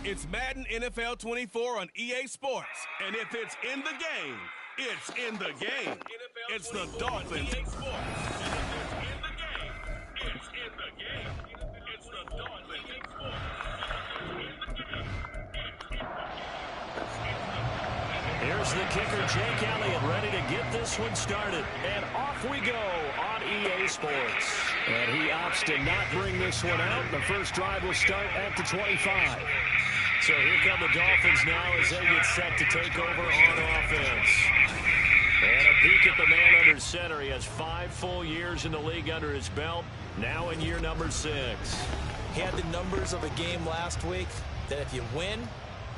It's Madden NFL 24 on EA Sports. And if it's in the game, it's in the game. It's the Dolphins. EA Sports. And if it's in the game, it's in the game. It's the Dolphins. EA Sports. Here's the kicker, Jake Elliott, ready to get this one started. And off we go on EA Sports. And he opts to not bring this one out. The first drive will start at the 25. So here come the Dolphins now as they get set to take over on offense. And a peek at the man under center. He has 5 full years in the league under his belt, now in year number 6. He had the numbers of a game last week that if you win,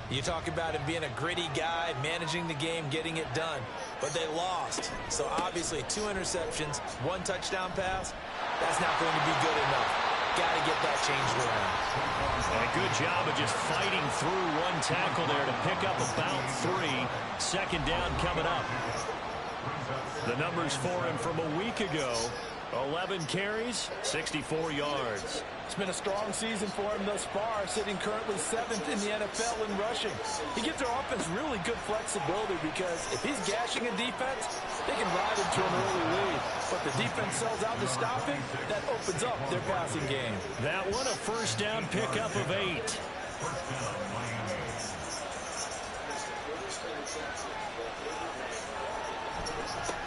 you talk about him being a gritty guy, managing the game, getting it done. But they lost. So obviously 2 interceptions, 1 touchdown pass, that's not going to be good enough. Got to get that changed around. And a good job of just fighting through 1 tackle there to pick up about 3. Second down coming up. The numbers for him from a week ago. 11 carries, 64 yards. It's been a strong season for him thus far, sitting currently 7th in the NFL in rushing. He gives their offense really good flexibility because if he's gashing a defense, they can ride into an early lead. But the defense sells out to stop him, that opens up their passing game. That one a first down pickup of 8.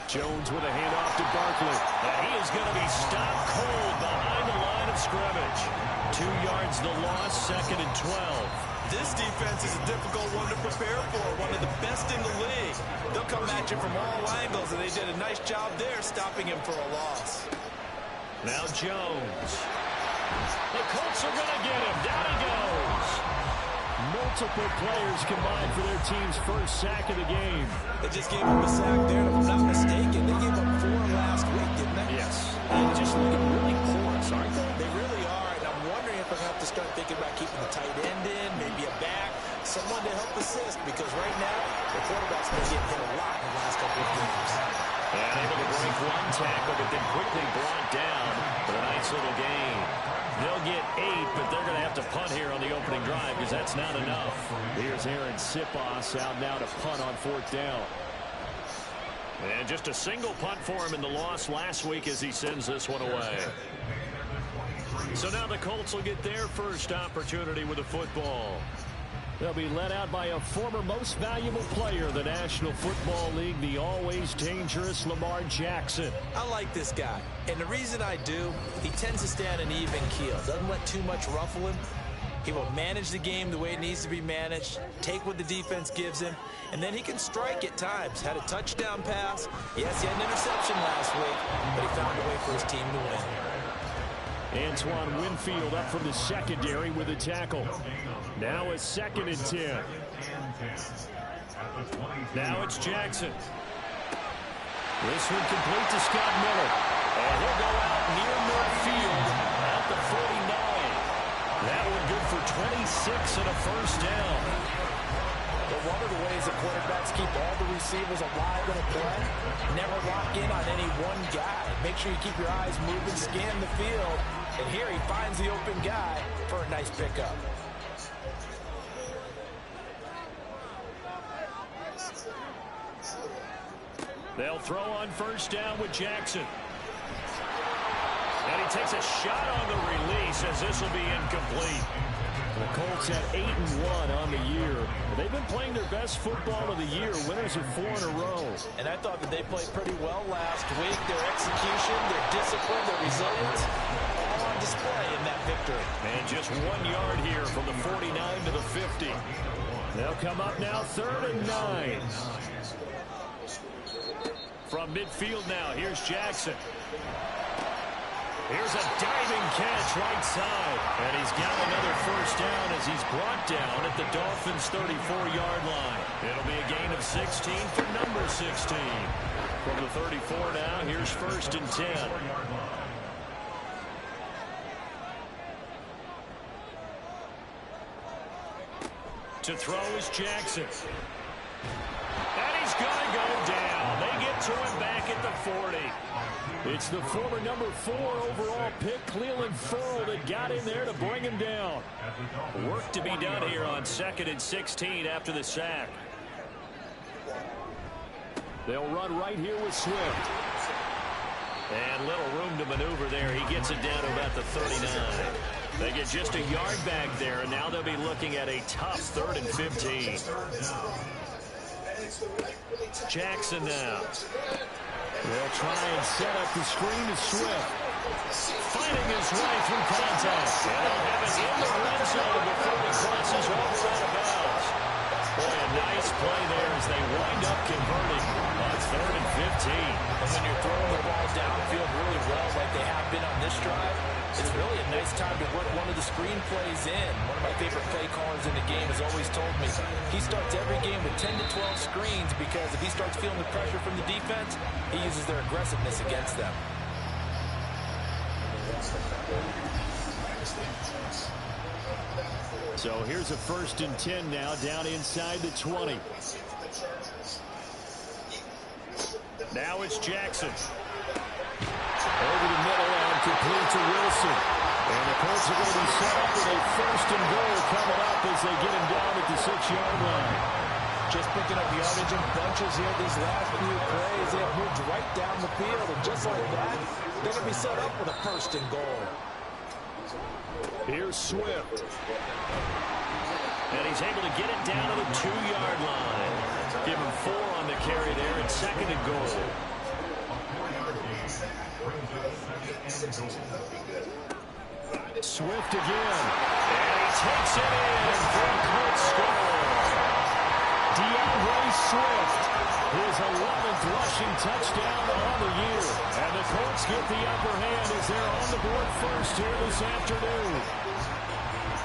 Jones with a handoff to Barkley. And he is going to be stopped cold behind the line of scrimmage. 2 yards the loss, 2nd and 12. This defense is a difficult one to prepare for, one of the best in the league. They'll come at you from all angles, and they did a nice job there stopping him for a loss. Now Jones. The Colts are going to get him. Down he goes. Multiple players combined for their team's first sack of the game. They just gave him a sack there, and if I'm not mistaken, they gave him 4 last week, didn't they? Yes. They're just looking really porous, aren't they? They really are, and I'm wondering if I'm going to have to start thinking about keeping the tight end in, maybe a back, someone to help assist, because right now, the quarterback's been getting hit a lot in the last couple of games. And able to break 1 tackle, but then quickly brought down for a nice little gain. They'll get 8, but they're going to have to punt here on the opening drive because that's not enough. Here's Aaron Sipos out now to punt on 4th down. And just a single punt for him in the loss last week as he sends this one away. So now the Colts will get their first opportunity with the football. They'll be led out by a former most valuable player in the National Football League, the always dangerous Lamar Jackson. I like this guy, and the reason I do, he tends to stay on an even keel. Doesn't let too much ruffle him. He will manage the game the way it needs to be managed, take what the defense gives him, and then he can strike at times. Had a touchdown pass. Yes, he had an interception last week, but he found a way for his team to win. Antoine Winfield up from the secondary with a tackle. Now a 2nd and 10. Now it's Jackson. This one complete to Scott Miller. And he'll go out near midfield at the 49. That one good for 26 and a first down. But one of the ways that quarterbacks keep all the receivers alive in a play, never lock in on any one guy. Make sure you keep your eyes moving, scan the field, and here he finds the open guy for a nice pickup. They'll throw on first down with Jackson. And he takes a shot on the release as this will be incomplete. The Colts at 8-1 on the year. They've been playing their best football of the year, winners of 4 in a row. And I thought that they played pretty well last week. Their execution, their discipline, their resilience, all on display in that victory. And just 1 yard here from the 49 to the 50. They'll come up now 3rd and 9. From midfield now, here's Jackson. Here's a diving catch right side. And he's got another first down as he's brought down at the Dolphins' 34-yard line. It'll be a gain of 16 for number 16. From the 34 now, here's 1st and 10. To throw is Jackson. And he's going to go down. They get to him back at the 40. It's the former number 4 overall pick, Clelin Ferrell, that got in there to bring him down. Work to be done here on 2nd and 16 after the sack. They'll run right here with Swift. And little room to maneuver there. He gets it down to about the 39. They get just a yard back there, and now they'll be looking at a tough 3rd and 15. Jackson now. They'll try and set up the screen to Swift. Fighting his way through contact. And they'll have it in the red zone before he crosses over out of bounds. Boy, a nice play there as they wind up converting on 3rd and 15. And when you're throwing the ball downfield really well like they have been on this drive, it's really a nice time to work one of the screen plays in. One of my favorite play callers in the game has always told me he starts every game with 10 to 12 screens because if he starts feeling the pressure from the defense, he uses their aggressiveness against them. So here's a 1st and 10 now, down inside the 20. Now it's Jackson. Over the middle and complete to Wilson. And the Colts are going to be set up with a 1st and goal coming up as they get him down at the 6-yard line. Just picking up yardage in bunches here these last few plays. They have moved right down the field, and just like that, they're going to be set up with a 1st and goal. Here's Swift. And he's able to get it down to the 2-yard line. Give him 4 on the carry there and 2nd and goal. Swift again. And he takes it in for a quick score. DeAndre Swift, his 11th rushing touchdown on the year. And the Colts get the upper hand as they're on the board first here this afternoon.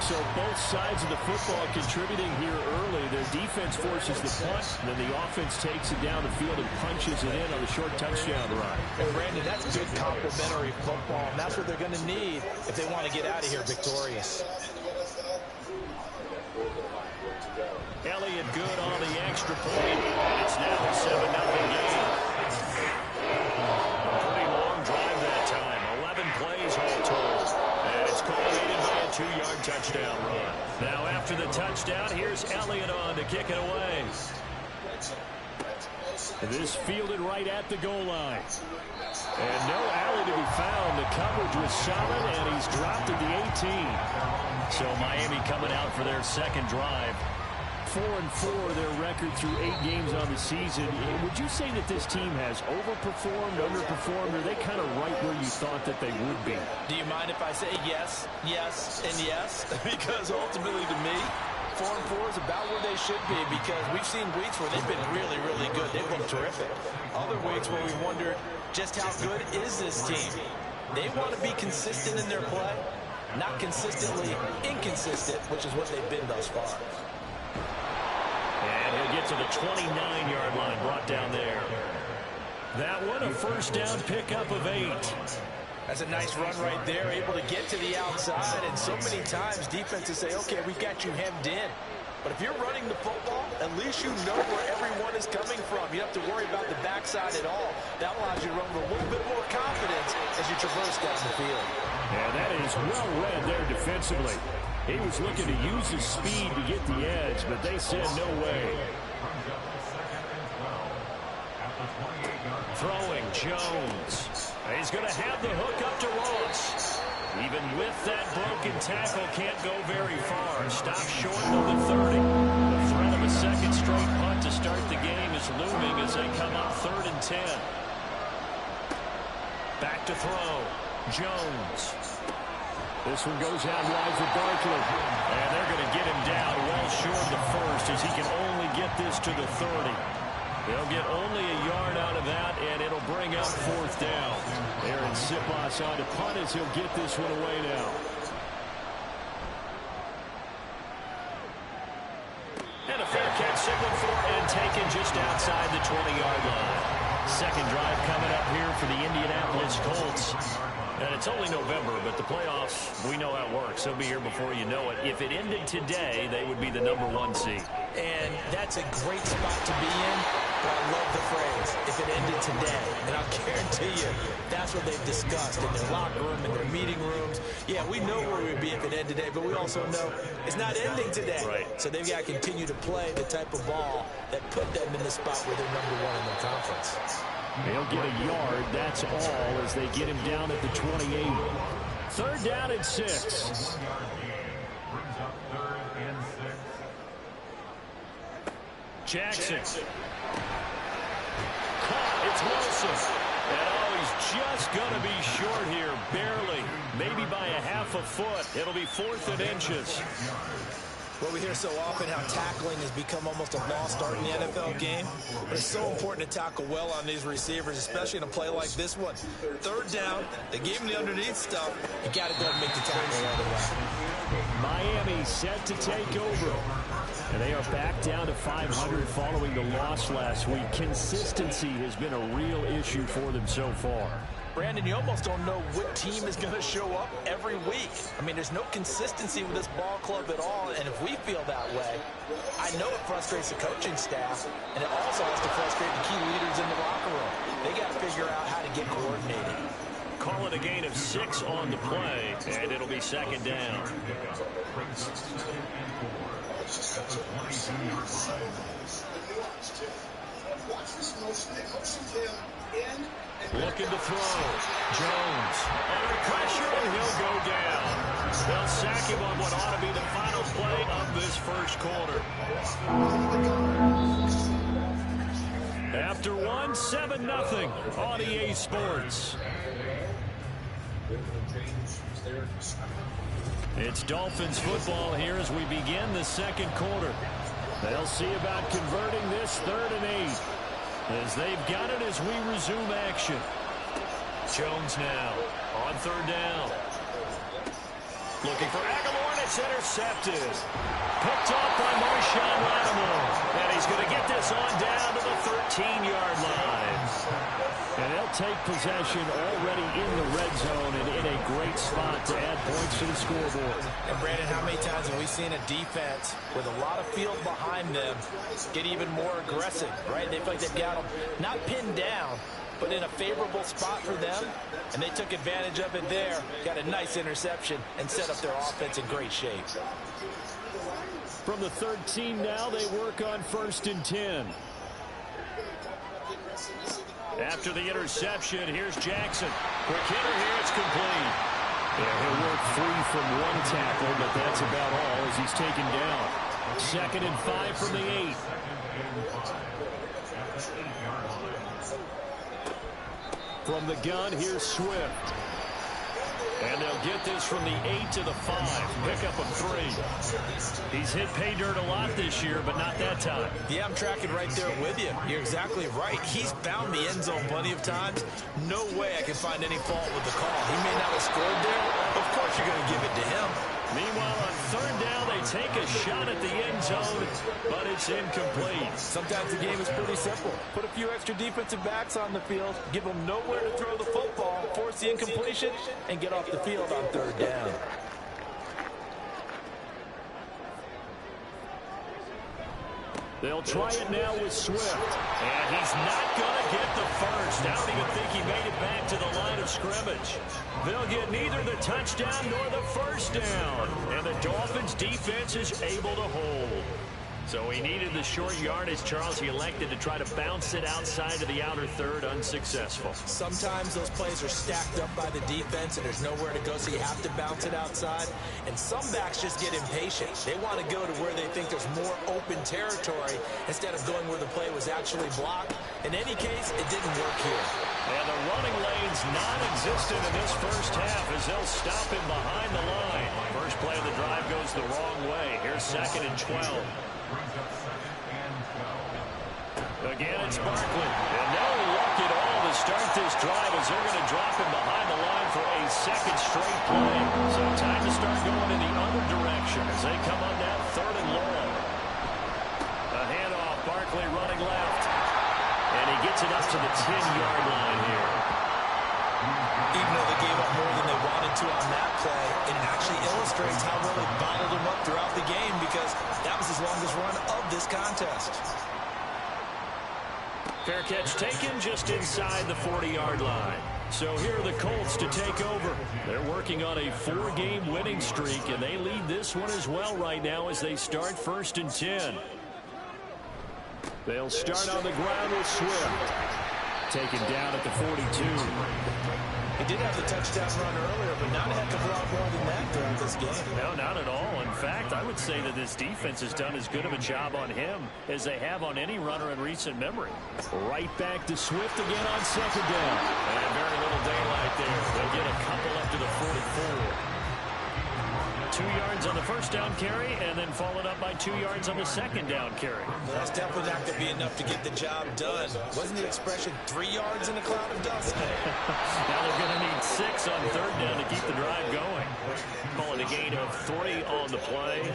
So both sides of the football contributing here early. Their defense forces the punt, and then the offense takes it down the field and punches it in on the short touchdown run. And Brandon, that's good complementary football, and that's what they're going to need if they want to get out of here victorious. Elliott good on the extra point, and it's now a 7-0 game. A pretty long drive that time, 11 plays all told, and it's culminated by a 2-yard touchdown run. Now after the touchdown, here's Elliott on to kick it away. This fielded right at the goal line. And no alley to be found. The coverage was solid, and he's dropped at the 18. So Miami coming out for their 2nd drive. 4-4 their record through 8 games on the season. Would you say that this team has overperformed, underperformed, or are they kind of right where you thought that they would be? Do you mind if I say yes, yes, and yes? Because ultimately to me, 4-4 is about where they should be because we've seen weeks where they've been really, really good. They've been terrific. Other weeks where we wondered just how good is this team. They want to be consistent in their play, not consistently inconsistent, which is what they've been thus far. And he'll get to the 29-yard line, brought down there. That one, a 1st down pickup of 8. That's a nice run right there, able to get to the outside. And so many times defenses say, okay, we've got you hemmed in. But if you're running the football, at least you know where everyone is coming from. You don't have to worry about the backside at all. That allows you to run with a little bit more confidence as you traverse down the field. And that is well read there defensively. He was looking to use his speed to get the edge, but they said no way. Throwing Jones. He's going to have the hook up to Ross. Even with that broken tackle, can't go very far. Stop short of the 30. The threat of a 2nd straight punt to start the game is looming as they come up 3rd and 10. Back to throw. Jones. This one goes out wide for Barkley. And they're going to get him down well short of the 1st as he can only get this to the 30. They'll get only a yard out of that, and it'll bring up 4th down. Aaron Siposs on to punt as he'll get this one away now. And a fair catch signaled for and taken just outside the 20-yard line. 2nd drive coming up here for the Indianapolis Colts. And it's only November, but the playoffs, we know how it works. They'll be here before you know it. If it ended today, they would be the #1 seed. And that's a great spot to be in. Well, I love the phrase, if it ended today. And I'll guarantee you, that's what they've discussed in their locker room, in their meeting rooms. Yeah, we know where we'd be if it ended today, but we also know it's not ending today. Right. So they've got to continue to play the type of ball that put them in the spot where they're #1 in their conference. They'll get a yard, that's all, as they get him down at the 28. 3rd down and 6. Jackson. Caught, it's Wilson. And he's just going to be short here, barely. Maybe by a half a foot. It'll be 4th and inches. Well, we hear so often how tackling has become almost a lost art in the NFL game. But it's so important to tackle well on these receivers, especially in a play like this one. 3rd down, they gave him the underneath stuff. You got to go and make the tackle right away. Miami set to take over. And they are back down to 500 following the loss last week. Consistency has been a real issue for them so far. Brandon, you almost don't know what team is going to show up every week. I mean, there's no consistency with this ball club at all, and if we feel that way, I know it frustrates the coaching staff, and it also has to frustrate the key leaders in the locker room. They got to figure out how to get coordinated. Call it a gain of 6 on the play, and it'll be 2nd down. Looking to throw. Jones under pressure, and he'll go down. They'll sack him on what ought to be the final play of this 1st quarter. After 1, 7-0 on EA Sports. It's Dolphins football here as we begin the 2nd quarter. They'll see about converting this 3rd and 8. As they've got it as we resume action. Jones now on 3rd down. Looking for Aguilar, and it's intercepted. Picked off by Marshawn Lattimore. And he's going to get this on down to the 13-yard line. And they'll take possession already in the red zone and in a great spot to add points to the scoreboard. And Brandon, how many times have we seen a defense with a lot of field behind them get even more aggressive, right? They feel like they've got them not pinned down, but in a favorable spot for them, and they took advantage of it there, got a nice interception, and set up their offense in great shape. From the 13 now, they work on 1st and 10. After the interception, here's Jackson. Quick hitter here, it's complete. Yeah, he'll work free from 1 tackle, but that's about all as he's taken down. 2nd and 5 from the 8. From the gun, here's Swift. And they'll get this from the 8 to the 5. Pickup of 3. He's hit pay dirt a lot this year, but not that time. Yeah, I'm tracking right there with you. You're exactly right. He's found the end zone plenty of times. No way I can find any fault with the call. He may not have scored there. Of course you're going to give it to him. Meanwhile, on 3rd down, they take a shot at the end zone, but it's incomplete. Sometimes the game is pretty simple. Put a few extra defensive backs on the field, give them nowhere to throw the football, force the incompletion, and get off the field on 3rd down. They'll try it now with Swift. And he's not going to get the first. I don't even think he made it back to the line of scrimmage. They'll get neither the touchdown nor the first down. And the Dolphins defense is able to hold. So he needed the short yardage, Charles. He elected to try to bounce it outside of the outer third, unsuccessful. Sometimes those plays are stacked up by the defense and there's nowhere to go, so you have to bounce it outside. And some backs just get impatient. They want to go to where they think there's more open territory instead of going where the play was actually blocked. In any case, it didn't work here. And the running lane's non-existent in this first half as they'll stop him behind the line. First play of the drive goes the wrong way. Here's 2nd and 12. Again, it's Barkley. And no luck at all to start this drive as they're going to drop him behind the line for a second straight play. So time to start going in the other direction as they come on now 3rd and long. A handoff, Barkley running left. And he gets it up to the 10-yard line here. Even though they gave up more than they wanted to on that play, it actually illustrates how well they bottled him up throughout the game because that was his longest run of this contest. Fair catch taken just inside the 40-yard line. So here are the Colts to take over. They're working on a 4-game winning streak, and they lead this one as well right now as they start 1st and 10. They'll start on the ground with Swift. Taken down at the 42. He did have the touchdown run earlier, but not a heck of a lot more than that throughout this game. No, not at all. In fact, I would say that this defense has done as good of a job on him as they have on any runner in recent memory. Right back to Swift again on 2nd down. And very little daylight there. They'll get a couple up to the 44. 2 yards on the 1st down carry, and then followed up by 2 yards on the 2nd down carry. That's definitely not going to be enough to get the job done. Wasn't the expression 3 yards in a cloud of dust? Now they're going to need 6 on 3rd down to keep the drive going. Calling a gain of 3 on the play,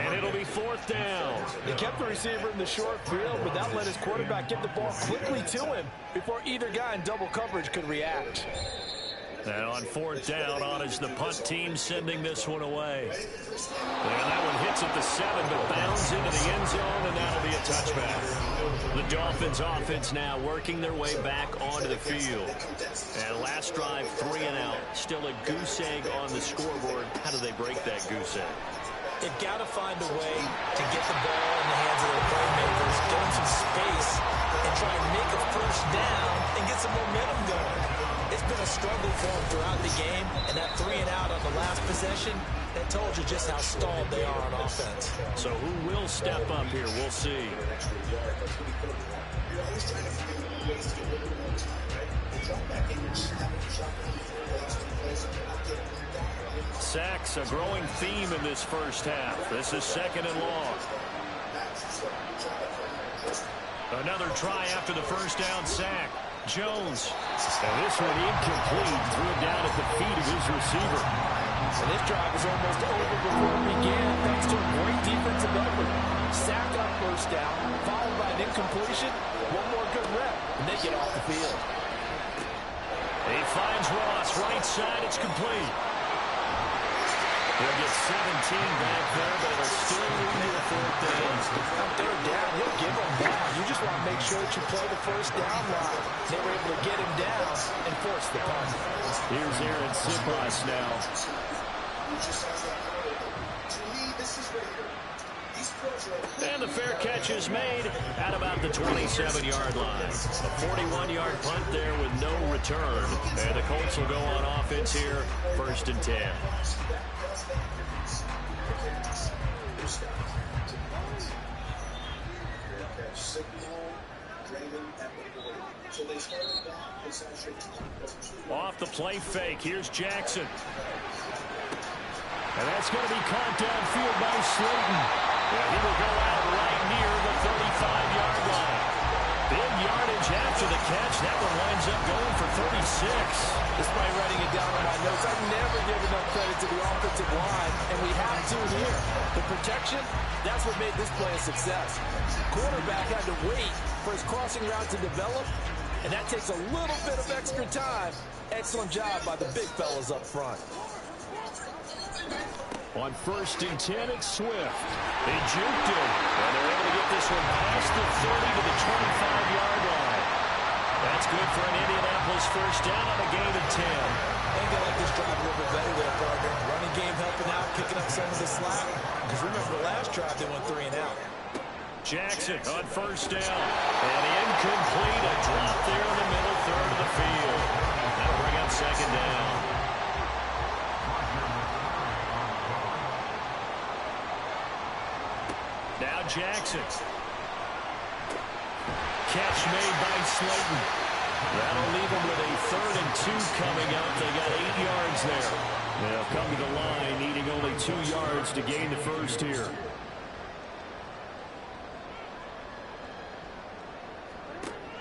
and it'll be 4th down. He kept the receiver in the short field, but that let his quarterback get the ball quickly to him before either guy in double coverage could react. And on 4th down, on is the punt team sending this one away. And that one hits at the 7, but bounds into the end zone, and that'll be a touchback. The Dolphins offense now working their way back onto the field. And last drive, 3 and out. Still a goose egg on the scoreboard. How do they break that goose egg? They've got to find a way to get the ball in the hands of their playmakers, get them some space, and try and make a 1st down and get some momentum going. It's been a struggle for them throughout the game, and that 3 and out on the last possession, that told you just how stalled they are on offense. So who will step up here? We'll see. Sacks, a growing theme in this 1st half. This is 2nd and long. Another try after the 1st down sack. Jones. And this one incomplete. Threw it down at the feet of his receiver. And this drive was almost over before it began, thanks to a great defensive effort. Sack on 1st down, followed by an incompletion. One more good rep, and they get off the field. He finds Ross, right side, it's complete. He'll get 17 back there, but it'll still lead to the 4th down. On 3rd down, he'll give him that. You just want to make sure that you play the 1st down line. They were able to get him down and force the punt. Here's Aaron Sipos now. And the fair catch is made at about the 27-yard line. A 41-yard punt there with no return. And the Colts will go on offense here, 1st and 10. Off the play fake, here's Jackson. And that's going to be caught downfield by Slayton. Yeah, he will go out right near the 35-yard line. Big yardage after the catch. That one winds up going for 36. Despite writing it down on my notes, I never give enough credit to the offensive line, and we have to here. The protection, that's what made this play a success. Quarterback had to wait for his crossing route to develop, and that takes a little bit of extra time. Excellent job by the big fellas up front. On 1st and 10, it's Swift. They juked him, and they're able to get this one past the 30 to the 25-yard line. That's good for an Indianapolis 1st down on a gain of 10. I think they like this drive a little bit better there, partner. Running game helping out, picking up some of the slack. Because remember, the last drive they went 3 and out. Jackson on 1st down. And incomplete. A drop there in the middle third of the field. That'll bring up 2nd down. Now Jackson. Catch made by Slayton. That'll leave them with a 3rd and 2 coming up. They got 8 yards there. They'll come to the line, needing only 2 yards to gain the 1st here.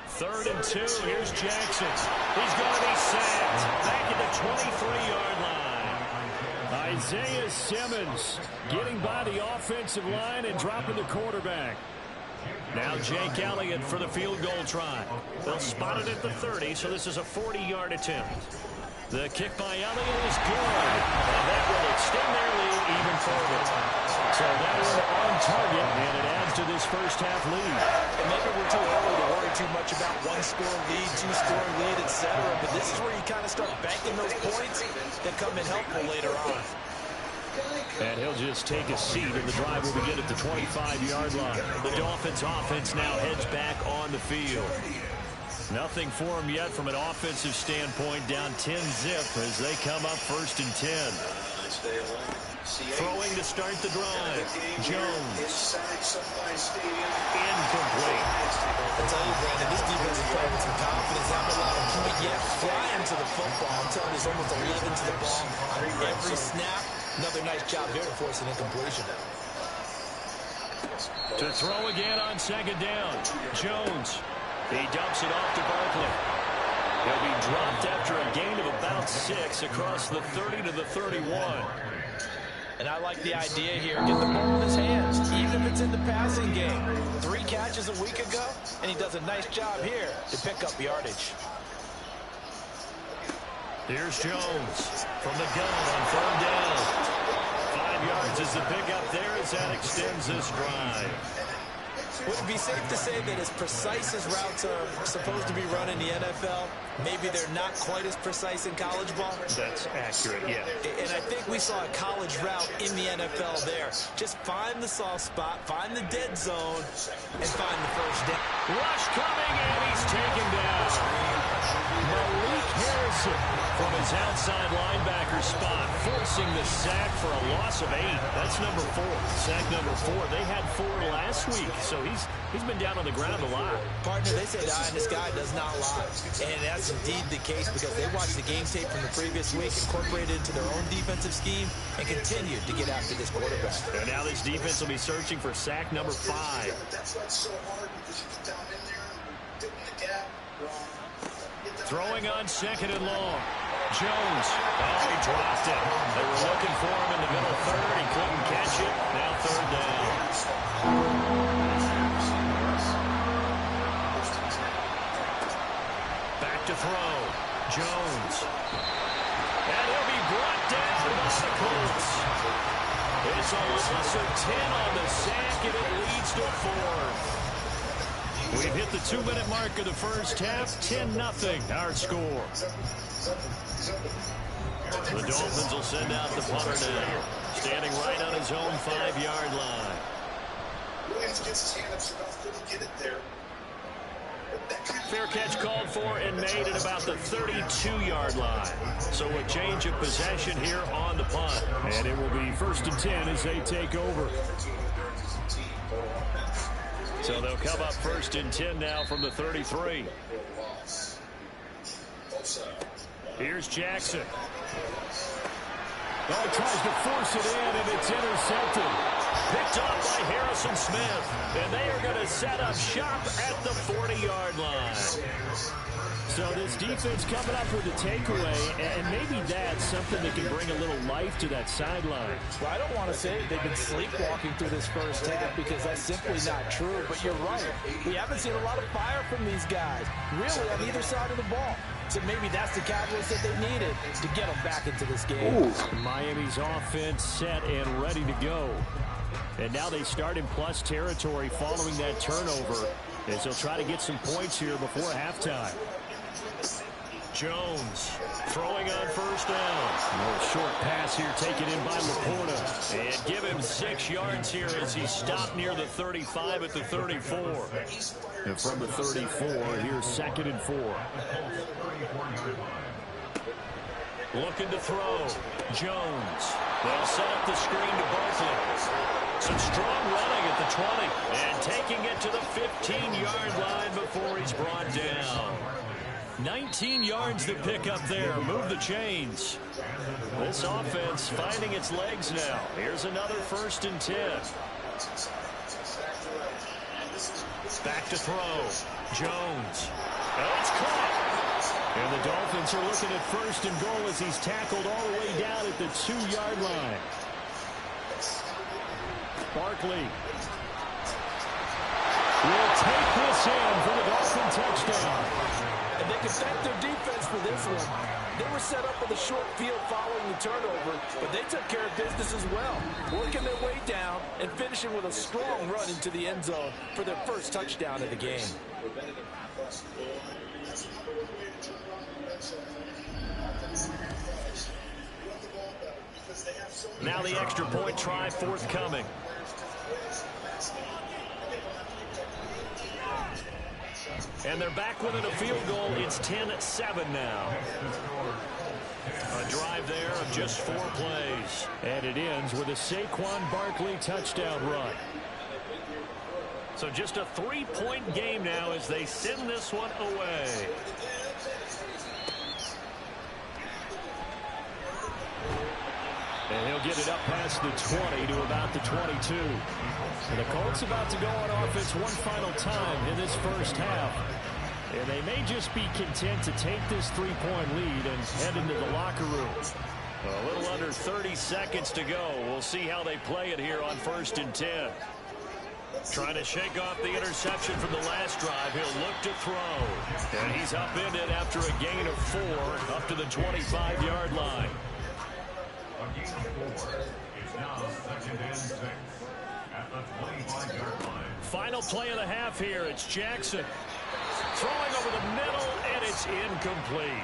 Third and 2. Here's Jackson. He's going to be sacked. Back at the 23-yard line. Isaiah Simmons getting by the offensive line and dropping the quarterback. Now Jake Elliott for the field goal try. They'll spot it at the 30, so this is a 40-yard attempt. The kick by Elliott is good. And that will extend their lead even further. So that is on target, and it adds to this 1st half lead. And maybe we're too early to worry too much about one-score lead, two-score lead, etc. But this is where you kind of start banking those points that come in helpful later on. And he'll just take a seat, and the drive will begin at the 25-yard line. The Dolphins offense now heads back on the field. Nothing for them yet from an offensive standpoint, down 10-zip as they come up 1st and 10. Throwing to start the drive. Jones. Incomplete. I tell you, Brandon, this defense is playing with some confidence. Not a lot of point yet. Flying to the football. I'm telling you, there's almost 11 to the ball on every snap. Another nice job there to force an incompletion. To throw again on 2nd down. Jones. He dumps it off to Barkley. He'll be dropped after a gain of about 6 across the 30 to the 31. And I like the idea here. Get the ball in his hands, even if it's in the passing game. 3 catches a week ago, and he does a nice job here to pick up yardage. Here's Jones from the gun on 3rd down. 5 yards is the pickup there as that extends this drive. Would it be safe to say that as precise as routes are supposed to be run in the NFL, maybe they're not quite as precise in college ball? That's accurate, yeah. And I think we saw a college route in the NFL there. Just find the soft spot, find the dead zone, and find the first down. Rush coming, and he's taken down. Malik Harrison from his outside linebacker spot, forcing the sack for a loss of 8. That's number 4. Sack number 4. They had 4 last week, so he's been down on the ground a lot. Partner, they say the eye in the sky does not lie. And that's indeed the case because they watched the game tape from the previous week, incorporated it into their own defensive scheme, and continued to get after this quarterback. And now this defense will be searching for sack number 5. That's why it's so hard because you get down in there, getting the gap wrong. Throwing on 2nd and long. Jones. Oh, he dropped it. They were looking for him in the middle 3rd. He couldn't catch it. Now 3rd down. Back to throw. Jones. And he'll be brought down by the Colts. It's a loss of 10 on the sack, and it leads to 4. We've hit the 2-minute mark of the first half. 10-0 our score. The Dolphins will send out the punter now, standing right on his own 5-yard line. Williams gets his hand up so Ralph couldn't get it there. Fair catch called for and made at about the 32-yard line. So a change of possession here on the punt. And it will be 1st and 10 as they take over. So they'll come up 1st and 10 now from the 33. Here's Jackson. Oh, tries to force it in, and it's intercepted. Picked off by Harrison Smith. And they are going to set up shop at the 40-yard line. So this defense coming up with a takeaway, and maybe that's something that can bring a little life to that sideline. Well, I don't want to say they've been sleepwalking through this first half because that's simply not true, but you're right. We haven't seen a lot of fire from these guys, really, on either side of the ball. So maybe that's the catalyst that they needed to get them back into this game. Ooh. Miami's offense set and ready to go. And now they start in plus territory following that turnover as they'll try to get some points here before halftime. Jones throwing on 1st down. No short pass here taken in by Laporta. And give him 6 yards here as he stopped near the 35 at the 34. And from the 34, here's 2nd and 4. Looking to throw. Jones. They'll set up the screen to Barkley. Some strong running at the 20. And taking it to the 15-yard line before he's brought down. 19 yards to pick up there. Move the chains. This offense finding its legs now. Here's another 1st and 10. Back to throw. Jones. Oh, it's caught. And the Dolphins are looking at 1st and goal as he's tackled all the way down at the 2-yard line. Barkley will take this in for the Dolphin touchdown. And they can thank their defense for this one. They were set up with a short field following the turnover, but they took care of business as well, working their way down and finishing with a strong run into the end zone for their first touchdown of the game. Now the extra point try forthcoming. And they're back within a field goal. It's 10-7 now. A drive there of just 4 plays. And it ends with a Saquon Barkley touchdown run. So just a 3-point game now as they send this one away. And he'll get it up past the 20 to about the 22. And the Colts about to go on offense one final time in this first half. And they may just be content to take this 3-point lead and head into the locker room. A little under 30 seconds to go. We'll see how they play it here on 1st and 10. Trying to shake off the interception from the last drive. He'll look to throw. And he's upended after a gain of 4 up to the 25-yard line. Final play of the half here. It's Jackson throwing over the middle, and it's incomplete.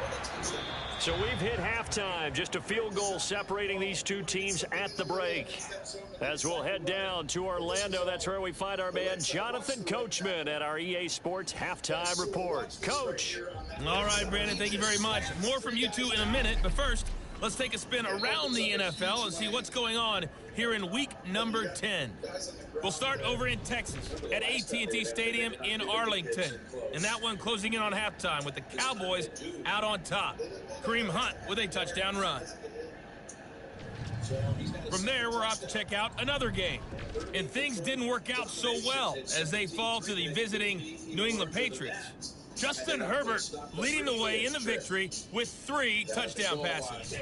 So we've hit halftime. Just a field goal separating these two teams at the break. As we'll head down to Orlando, that's where we find our man Jonathan Coachman at our EA Sports Halftime Report. Coach. All right, Brandon, thank you very much. More from you two in a minute, but first, let's take a spin around the NFL and see what's going on here in week number 10. We'll start over in Texas at AT&T Stadium in Arlington. And that one closing in on halftime with the Cowboys out on top. Kareem Hunt with a touchdown run. From there, we're off to check out another game. And things didn't work out so well as they fall to the visiting New England Patriots. Justin Herbert leading the way in the victory with 3 touchdown passes.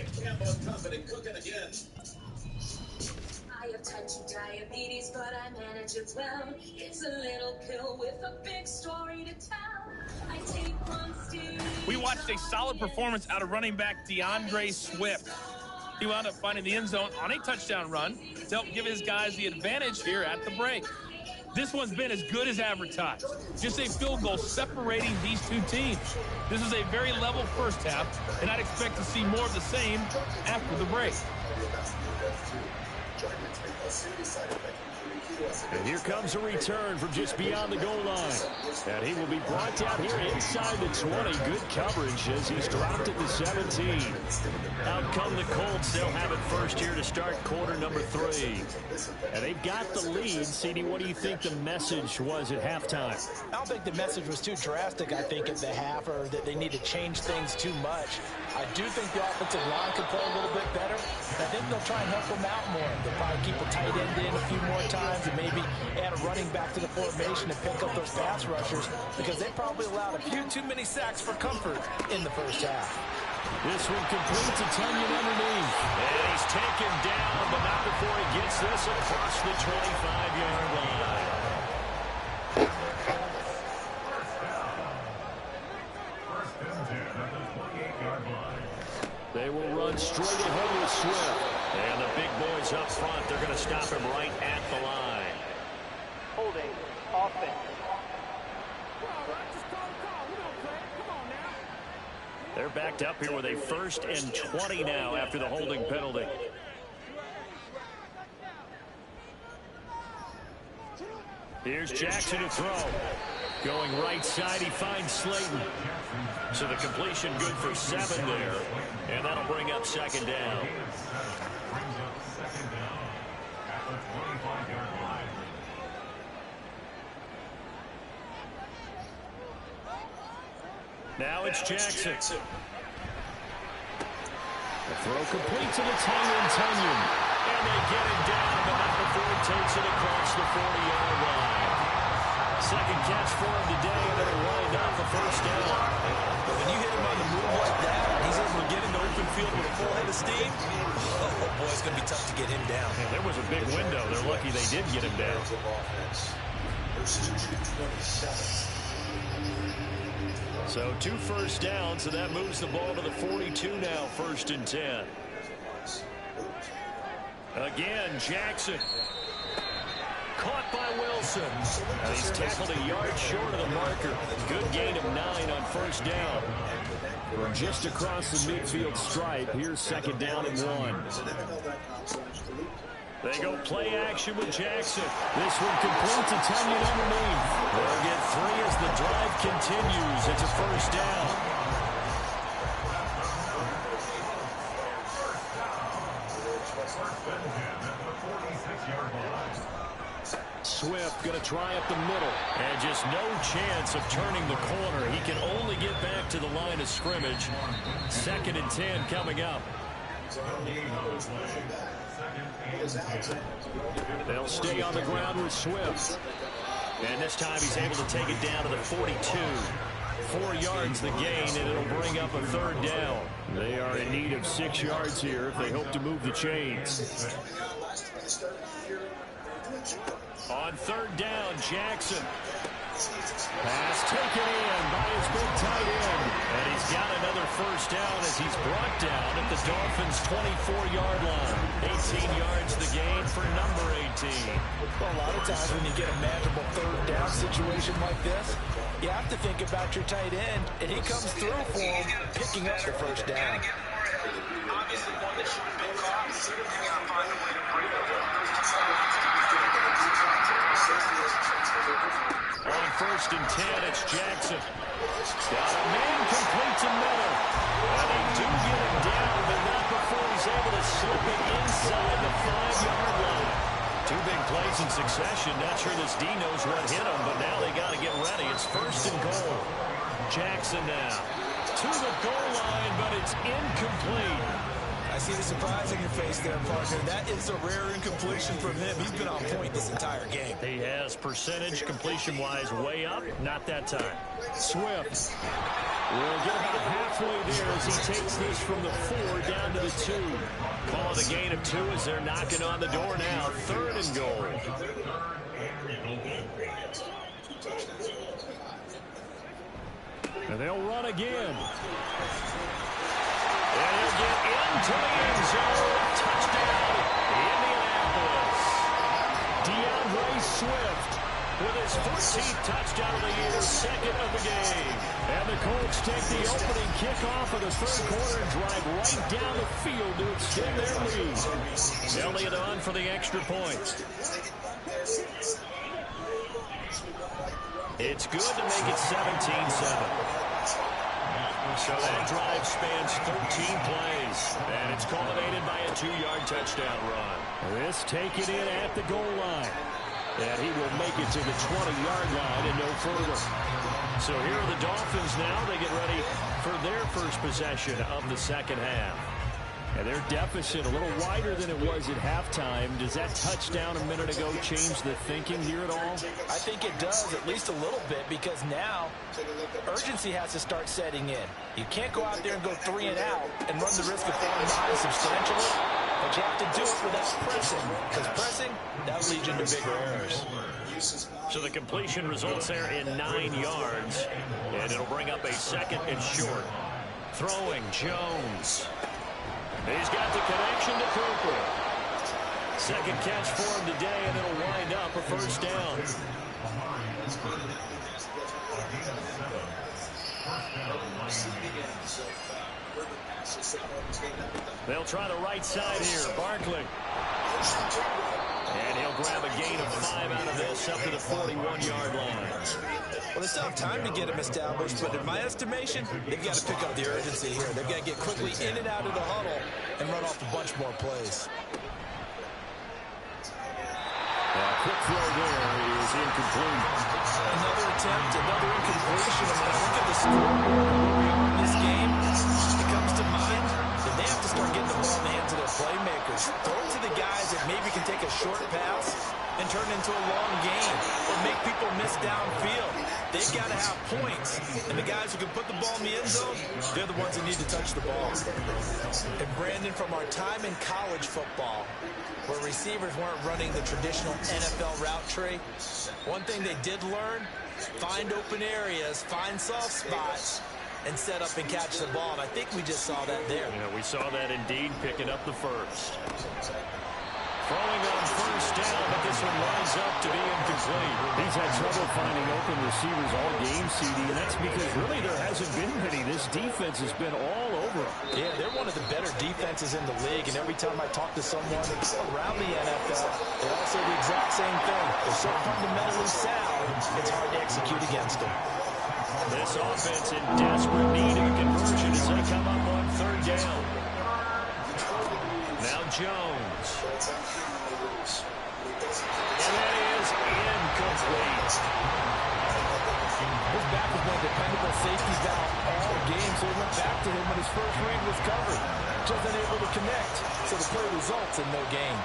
I have type 2 diabetes, but I manage it well. It's a little pill with a big story to tell. I take one steam. We watched a solid performance out of running back DeAndre Swift. He wound up finding the end zone on a touchdown run to help give his guys the advantage here at the break. This one's been as good as advertised. Just a field goal separating these two teams. This is a very level first half, and I'd expect to see more of the same after the break. And here comes a return from just beyond the goal line. And he will be brought down here inside the 20. Good coverage as he's dropped at the 17. Out come the Colts. They'll have it first here to start quarter number 3. And they've got the lead. CD, what do you think the message was at halftime? I don't think the message was too drastic, I think, at the half, or that they need to change things too much. I do think the offensive line could play a little bit better. I think they'll try and help them out more. They'll probably keep a tight end in a few more times and maybe add a running back to the formation and pick up those pass rushers because they probably allowed a few too many sacks for comfort in the first half. This one completes a Tonyan underneath. And he's taken down, but not before he gets this across the 25-yard line. They will run straight ahead with Swift. And the big boys up front, they're going to stop him right at the line. Holding offense. They're backed up here with a 1st and 20 now after the holding penalty. Here's Jackson to throw. Going right side, he finds Slayton. So the completion good for 7 there. And that'll bring up 2nd down. Now it's Jackson. The throw complete to the Tonyan. And they get it down, but not before he takes it across the 40-yard line. 2nd catch for him today, and it'll wind up a 1st down. When you hit him on the move like that, he's able to get into open field with a full head of steam. Oh, boy, it's going to be tough to get him down. And there was a big window. They're lucky they did get him down. So 2 first downs, and that moves the ball to the 42 now, 1st and 10. Again, Jackson. Caught by Wilson. And he's tackled a yard short of the marker. Good gain of 9 on 1st down. From just across the midfield stripe, here's 2nd down and 1. They go play action with Jackson. This one complete to Tonyan underneath. They'll get 3 as the drive continues. It's a 1st down. Swift going to try up the middle. And just no chance of turning the corner. He can only get back to the line of scrimmage. 2nd and 10 coming up. They'll stay on the ground with Swift. And this time he's able to take it down to the 42. 4 yards the gain, and it'll bring up a 3rd down. They are in need of 6 yards here if they hope to move the chains. On 3rd down, Jackson. Pass taken in by his big tight end. And he's got another 1st down as he's brought down at the Dolphins' 24-yard line. 18 yards the gain for number 18. Well, a lot of times when you get a manageable 3rd down situation like this, you have to think about your tight end, and he comes through for him, picking up the 1st down. Obviously, one that should have been caught. You got to find a way to break up those On 1st and 10, it's Jackson. Got a man complete to Miller. And they do get him down, but not before he's able to slip it inside the 5-yard line. 2 big plays in succession. Not sure this D knows what hit him, but now they got to get ready. It's 1st and goal. Jackson now to the goal line, but it's incomplete. I see the surprise in your face there, partner. That is a rare incompletion from him. He's been on point this entire game. He has percentage completion-wise way up. Not that time. Swift will get about halfway there as he takes this from the 4 down to the 2. Call it a gain of 2 as they're knocking on the door now. 3rd and goal. And they'll run again. And he'll get into the end zone. Touchdown, Indianapolis. DeAndre Swift with his 14th touchdown of the year, 2nd of the game. And the Colts take the opening kickoff of the 3rd quarter and drive right down the field to extend their lead. Elliott on for the extra point. It's good to make it 17-7. So that drive spans 13 plays, and it's culminated by a 2-yard touchdown run. This taken in at the goal line. And he will make it to the 20-yard line and no further. So here are the Dolphins now. They get ready for their first possession of the 2nd half. And their deficit a little wider than it was at halftime. Does that touchdown a minute ago change the thinking here at all? I think it does, at least a little bit, because now urgency has to start setting in. You can't go out there and go 3 and out and run the risk of falling behind substantially, but you have to do it without pressing, because pressing, that leads you into bigger errors. So the completion results there in 9 yards, and it'll bring up a 2nd and short. Throwing, Jones. He's got the connection to Cooper. 2nd catch for him today, and it'll wind up a 1st down. They'll try the right side here. Barkley. And he'll grab a gain of 5 out of this up to the 41-yard line. Well, they still have time to get him established, but in my estimation, they've got to pick up the urgency here. They've got to get quickly in and out of the huddle and run off a bunch more plays. Quick throw there is incomplete. Another attempt, another incompletion. And when I look at the scoreboard in this game, it comes to mind that they have to start getting the ball in the hands of their playmakers. Throw it to the guys that maybe can take a short pass and turn it into a long game or make people miss downfield. They've got to have points, and the guys who can put the ball in the end zone, they're the ones that need to touch the ball. And Brandon, from our time in college football, where receivers weren't running the traditional NFL route tree, one thing they did learn find open areas, find soft spots, and set up and catch the ball. And I think we just saw that there. Yeah, we saw that indeed, picking up the first. Throwing on first down, but this one lines up to be incomplete. He's had trouble finding open receivers all game, CD, and that's because really there hasn't been many. This defense has been all over them. Yeah, they're one of the better defenses in the league, and every time I talk to someone around the NFL, they all say the exact same thing. They're so fundamentally sound, it's hard to execute against them. This offense in desperate need of a conversion as they come up on third down. Now Jones. And that is incomplete. His back has been a dependable safety valve all game, so he went back to him when his first read was covered. Just unable to connect, so the play results in no gain.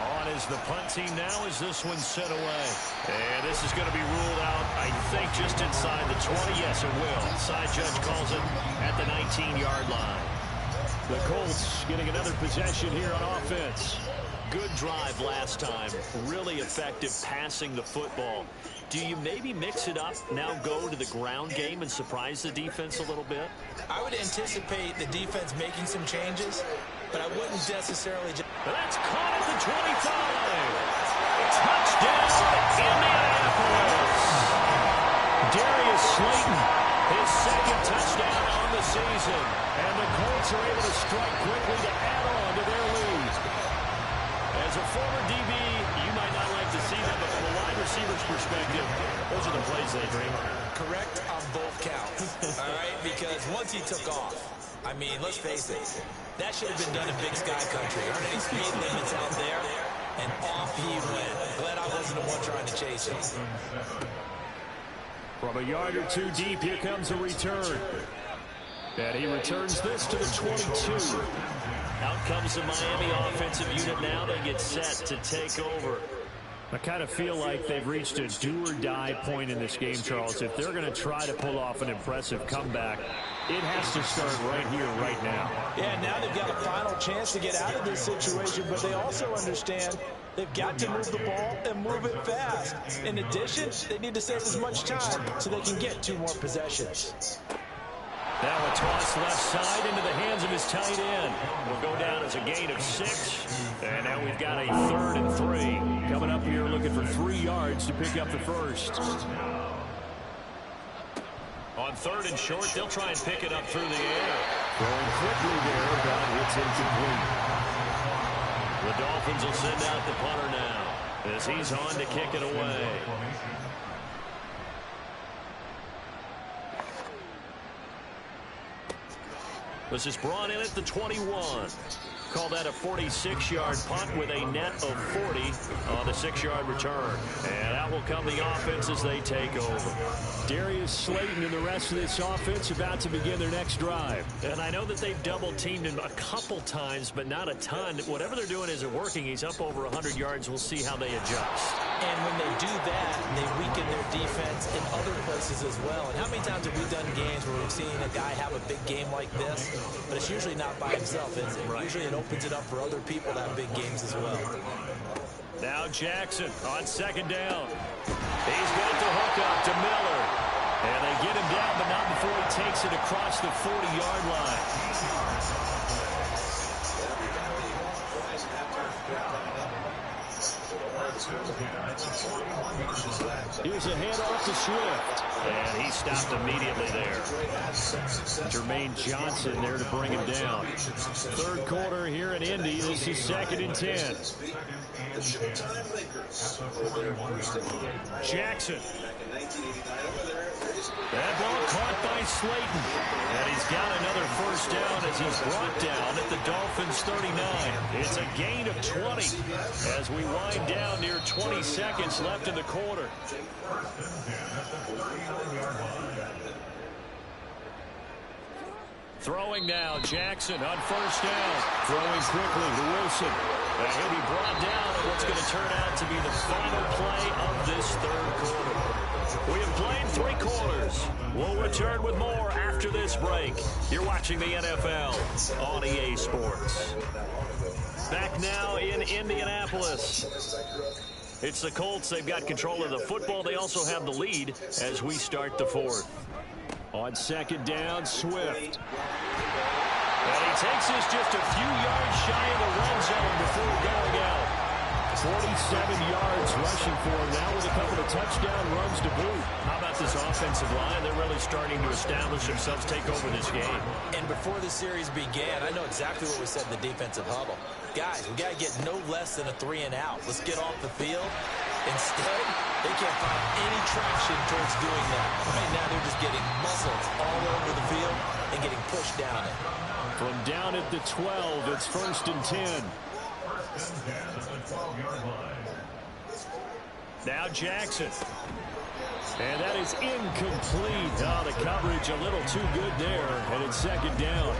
On is the punt team now as this one's set away. And this is going to be ruled out, I think, just inside the 20. Yes, it will. Side judge calls it at the 19-yard line. The Colts getting another possession here on offense. Good drive last time. Really effective passing the football. Do you maybe mix it up, now go to the ground game and surprise the defense a little bit? I would anticipate the defense making some changes, but I wouldn't necessarily just... That's caught at the 25. Touchdown, Indianapolis. Darius Slayton, his second touchdown on the season. And the Colts are able to strike quickly to add on to their lead. As a former DB, you might not like to see that, but from a wide receiver's perspective, those are the plays they dream of. Correct on both counts, all right? Because once he took off, I mean, let's face it, that should have been done in Big Sky Country. Aren't any speed limits out there? And off he went. Glad I wasn't the one trying to chase him. From a yard or two deep, here comes a return. And he returns this to the 22. Out comes the Miami offensive unit now. They get set to take over. I kind of feel like they've reached a do-or-die point in this game, Charles. If they're going to try to pull off an impressive comeback, it has to start right here, right now. Yeah, now they've got a final chance to get out of this situation, but they also understand they've got to move the ball and move it fast. In addition, they need to save as much time so they can get 2 more possessions. Now a toss left side into the hands of his tight end. Will go down as a gain of 6. And now we've got a 3rd and 3. Coming up here looking for 3 yards to pick up the first. On 3rd and short, they'll try and pick it up through the air. Going quickly there, but it's incomplete. The Dolphins will send out the punter now as he's on to kick it away. This is brought in at the 21. Call that a 46-yard punt with a net of 40 on the 6-yard return. And out will come the offense as they take over. Darius Slayton and the rest of this offense about to begin their next drive. And I know that they've double-teamed him a couple times, but not a ton. Whatever they're doing isn't working. He's up over 100 yards. We'll see how they adjust. And when they do that, they weaken their defense in other places as well. And how many times have we done games where we've seen a guy have a big game like this, but it's usually not by himself, is it? Right. Usually it opens it up for other people to have big games as well. Now Jackson on 2nd down. He's got the hook up to Miller. And they get him down, but not before he takes it across the 40-yard line. Here's a handoff to Swift. And he stopped immediately there. Jermaine Johnson there to bring him down. 3rd quarter here in Indy. This is 2nd and 10. Jackson. That ball caught by Slayton. And he's got another first down as he's brought down at the Dolphins' 39. It's a gain of 20 as we wind down near 20 seconds left in the quarter. Throwing now, Jackson on 1st down. Throwing quickly to Wilson. And he'll be brought down on what's going to turn out to be the final play of this 3rd quarter. We have played 3 quarters. We'll return with more after this break. You're watching the NFL on EA Sports. Back now in Indianapolis. It's the Colts. They've got control of the football. They also have the lead as we start the fourth. On second down, Swift. And he takes us just a few yards shy of the red zone before going out. 47 yards rushing for him now with a couple of touchdown runs to boot. How about this offensive line? They're really starting to establish themselves, take over this game. And before the series began, I know exactly what we said in the defensive huddle. Guys, we got to get no less than a 3-and-out. Let's get off the field. Instead, they can't find any traction towards doing that. Right now, they're just getting muscled all over the field and getting pushed down it. From down at the 12, it's 1st and 10. Now Jackson. And that is incomplete. Oh, the coverage a little too good there. And it's second down.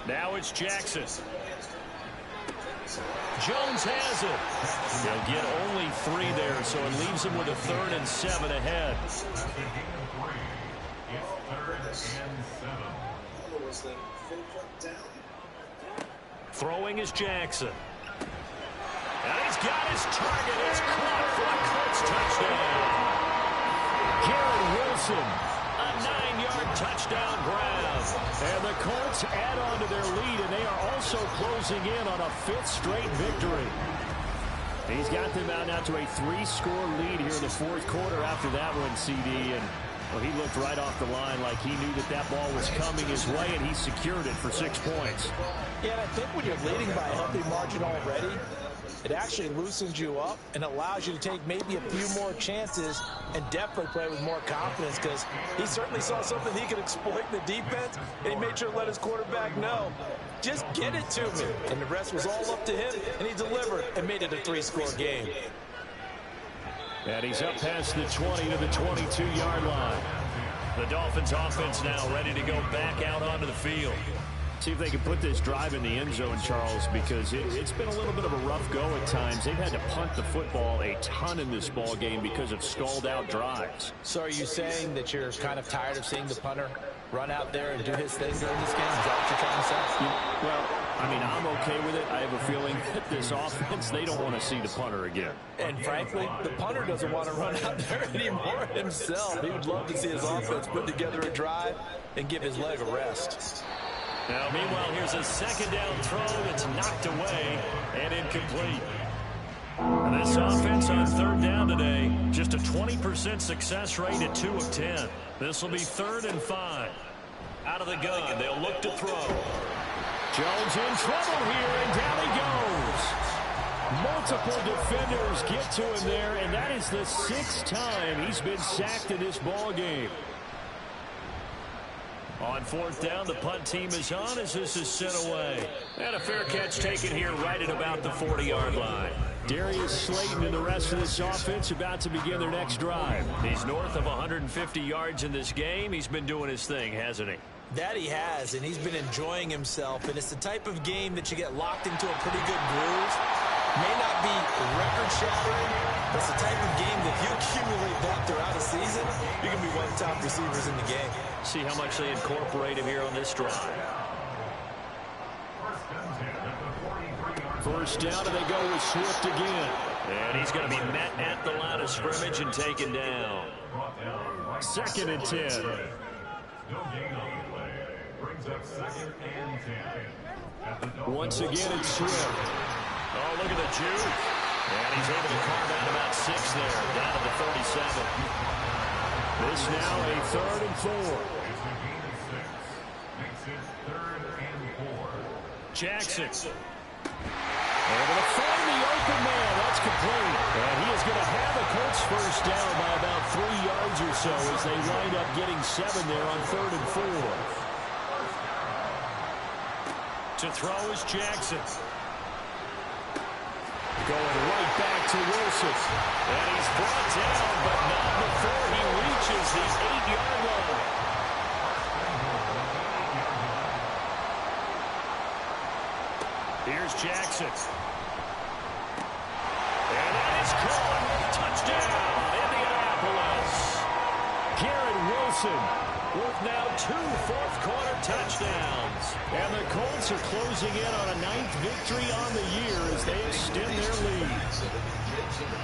Now it's Jackson. Jones has it. They'll get only 3 there, so it leaves them with a 3rd and 7 ahead. Throwing is Jackson. And he's got his target. It's caught for a Colts touchdown. Garrett Wilson. A 9-yard touchdown grab. And the Colts add on to their lead, and they are also closing in on a 5th straight victory. He's got them out now to a 3-score lead here in the 4th quarter after that one, CD. And well, he looked right off the line like he knew that ball was coming his way, and he secured it for 6 points. Yeah, and I think when you're leading by a healthy margin already, it actually loosens you up and allows you to take maybe a few more chances and definitely play with more confidence, because he certainly saw something he could exploit in the defense, and he made sure to let his quarterback know, just get it to me. And the rest was all up to him, and he delivered and made it a 3-score game. And he's up past the 20 to the 22-yard line. The Dolphins offense now ready to go back out onto the field. See if they can put this drive in the end zone, Charles, because it's been a little bit of a rough go at times. They've had to punt the football a ton in this ball game because of stalled-out drives. So are you saying that you're kind of tired of seeing the punter run out there and do his thing during this game? Is that what you're trying to say? Well, I mean, I'm okay with it. I have a feeling that this offense, they don't want to see the punter again. And frankly, the punter doesn't want to run out there anymore himself. He would love to see his offense put together a drive and give his leg a rest. Now, meanwhile, here's a second down throw that's knocked away and incomplete. And this offense on 3rd down today, just a 20% success rate at 2 of 10. This will be 3rd and 5. Out of the gun, they'll look to throw. Jones in trouble here, and down he goes. Multiple defenders get to him there, and that is the 6th time he's been sacked in this ball game. On 4th down, the punt team is on as this is sent away. And a fair catch taken here right at about the 40-yard line. Darius Slayton and the rest of this offense about to begin their next drive. He's north of 150 yards in this game. He's been doing his thing, hasn't he? That he has, and he's been enjoying himself. And it's the type of game that you get locked into a pretty good groove. May not be record-shattering, but it's the type of game that if you accumulate that throughout a season, you're going to be one of the top receivers in the game. See how much they incorporate him here on this drive. 1st down, and they go with Swift again. And he's going to be met at the line of scrimmage and taken down. 2nd and 10. Once again, it's Swift. Oh, look at the juke. And he's able to carve out about 6 there, down to the 37. This now a 3rd and 4. Jackson. Able to find the open man. That's complete. And he is going to have a Colts 1st down by about 3 yards or so as they wind up getting 7 there on 3rd and 4. To throw is Jackson. Going right back to Wilson. And he's brought down, but not before he reaches the 8-yard line. Here's Jackson. And that is caught. Touchdown, Indianapolis. Garrett Wilson with now 2 fourth-quarter touchdowns. And the Colts are closing in on a 9th victory on the year as they extend their lead.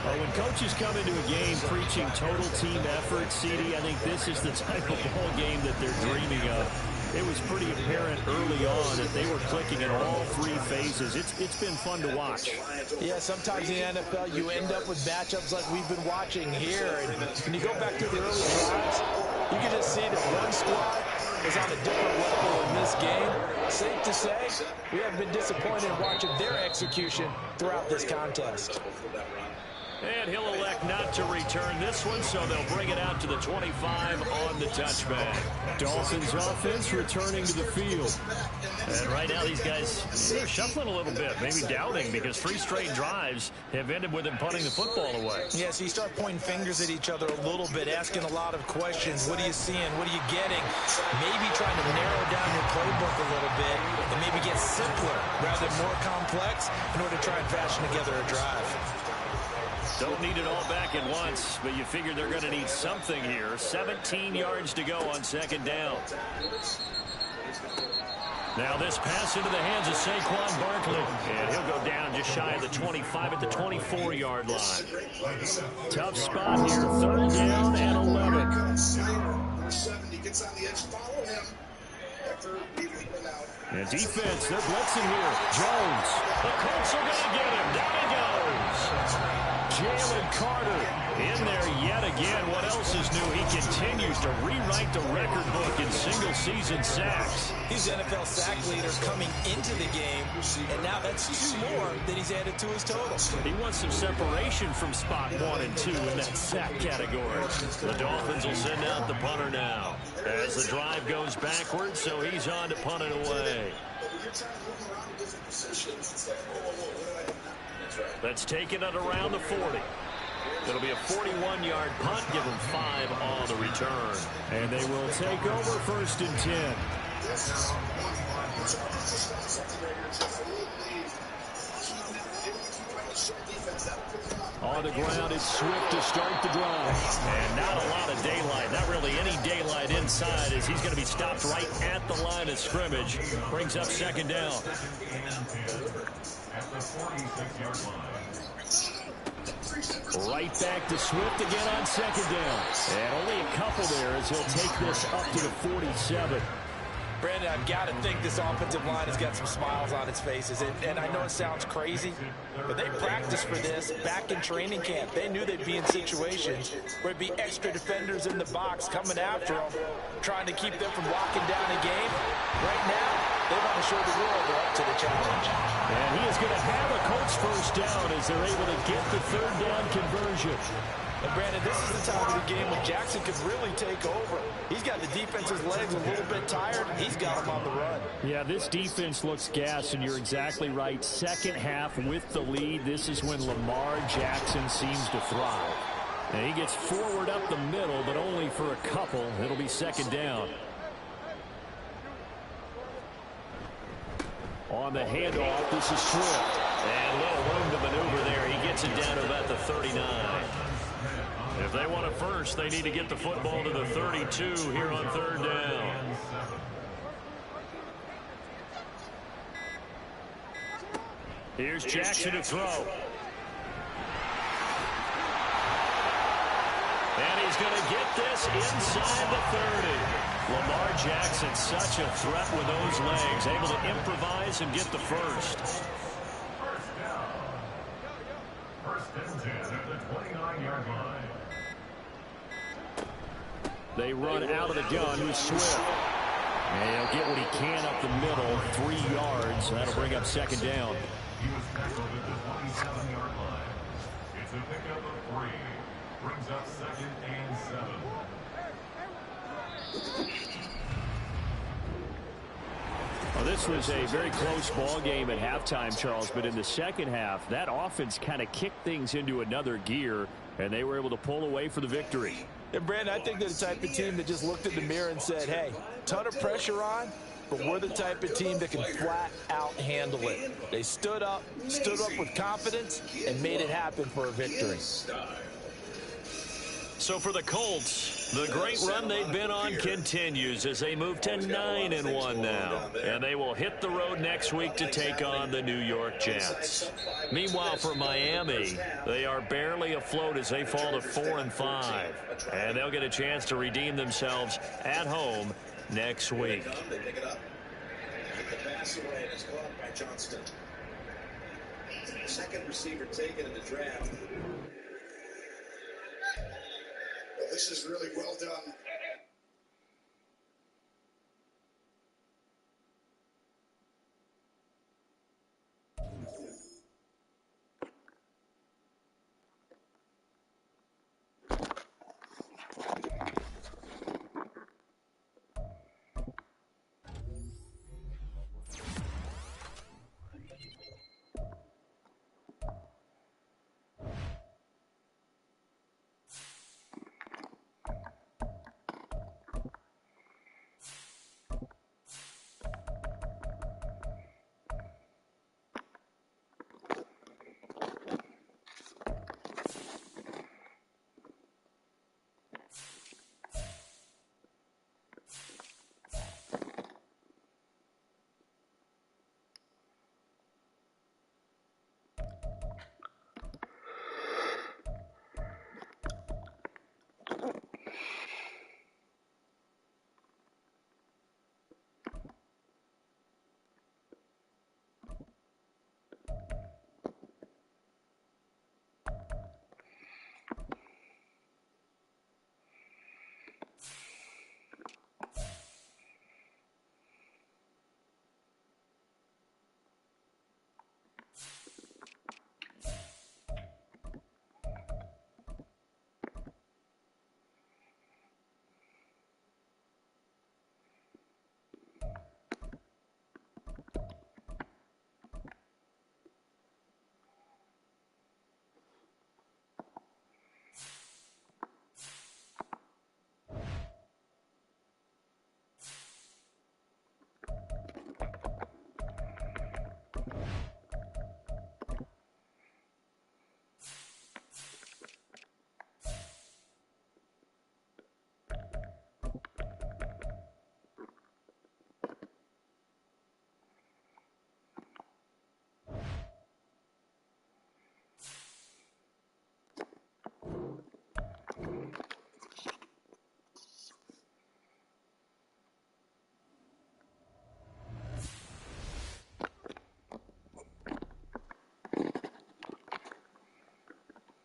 Well, when coaches come into a game preaching total team effort, CD, I think this is the type of ball game that they're dreaming of. It was pretty apparent early on that they were clicking in all 3 phases. It's been fun to watch. Yeah, sometimes in the NFL you end up with matchups like we've been watching here. And when you go back to the early drives, you can just see that one squad is on a different level in this game. Safe to say, we have been disappointed in watching their execution throughout this contest. And he'll elect not to return this one, so they'll bring it out to the 25 on the touchback. Dolphins offense returning to the field. And right now these guys, they're shuffling a little bit, maybe doubting, because 3 straight drives have ended with them punting the football away. Yeah, so you start pointing fingers at each other a little bit, asking a lot of questions. What are you seeing? What are you getting? Maybe trying to narrow down your playbook a little bit and maybe get simpler rather than more complex in order to try and fashion together a drive. Don't need it all back at once, but you figure they're going to need something here. 17 yards to go on 2nd down. Now this pass into the hands of Saquon Barkley. And he'll go down just shy of the 25 at the 24-yard line. Tough spot here. 3rd down and 11. 70 gets on the edge. Follow him. And defense, they're blitzing here. Jones. The Colts are going to get him. Down he goes. Jalen Carter in there yet again. What else is new? He continues to rewrite the record book in single-season sacks. He's NFL sack leader coming into the game, and now that's 2 more that he's added to his total. He wants some separation from spot 1 and 2 in that sack category. The Dolphins will send out the punter now as the drive goes backwards, so he's on to punt it away. That's taken it around the 40. It'll be a 41-yard punt. Give them 5 on the return. And they will take over 1st and 10. On the ground, it's Swift to start the drive. And not a lot of daylight. Not really any daylight inside as he's going to be stopped right at the line of scrimmage. Brings up 2nd down. Right back to Swift again on 2nd down. And only a couple there as he'll take this up to the 47. Brandon, I've got to think this offensive line has got some smiles on its faces. And I know it sounds crazy, but they practiced for this back in training camp. They knew they'd be in situations where it'd be extra defenders in the box coming after them, trying to keep them from locking down a game. Right now, they want to show the world they're up to the challenge. And he is going to have a Colts 1st down as they're able to get the 3rd down conversion. And Brandon, this is the time of the game when Jackson could really take over. He's got the defense's legs a little bit tired. He's got him on the run. Yeah, this defense looks gassed, and you're exactly right. 2nd half with the lead. This is when Lamar Jackson seems to thrive. And he gets forward up the middle, but only for a couple. It'll be 2nd down. On the handoff, this is Swift. And a little room to maneuver there. He gets it down to about the 39. If they want a first, they need to get the football to the 32 here on 3rd down. Here's Jackson to throw. And he's going to get this inside the 30. Lamar Jackson, such a threat with those legs, able to improvise and get the first. 1st and 10 at the 29-yard line. They run out of the gun with Swift. And he'll get what he can up the middle, 3 yards. That'll bring up 2nd down. He was tackled at the 27-yard line. It's a pickup of 3. Brings up 2nd and 7. Well, this was a very close ball game at halftime, Charles, but in the 2nd half, that offense kind of kicked things into another gear, and they were able to pull away for the victory. And, Brandon, I think they're the type of team that just looked in the mirror and said, hey, ton of pressure on, but we're the type of team that can flat out handle it. They stood up with confidence, and made it happen for a victory. So for the Colts, the great run they've been on continues as they move to 9-1 now. And they will hit the road next week to take on the New York Jets. Meanwhile, for Miami, they are barely afloat as they fall to 4-5. And they'll get a chance to redeem themselves at home next week. They pick it up. The pass away and it's caught by Johnston. Second receiver taken in the draft. Well, this is really well done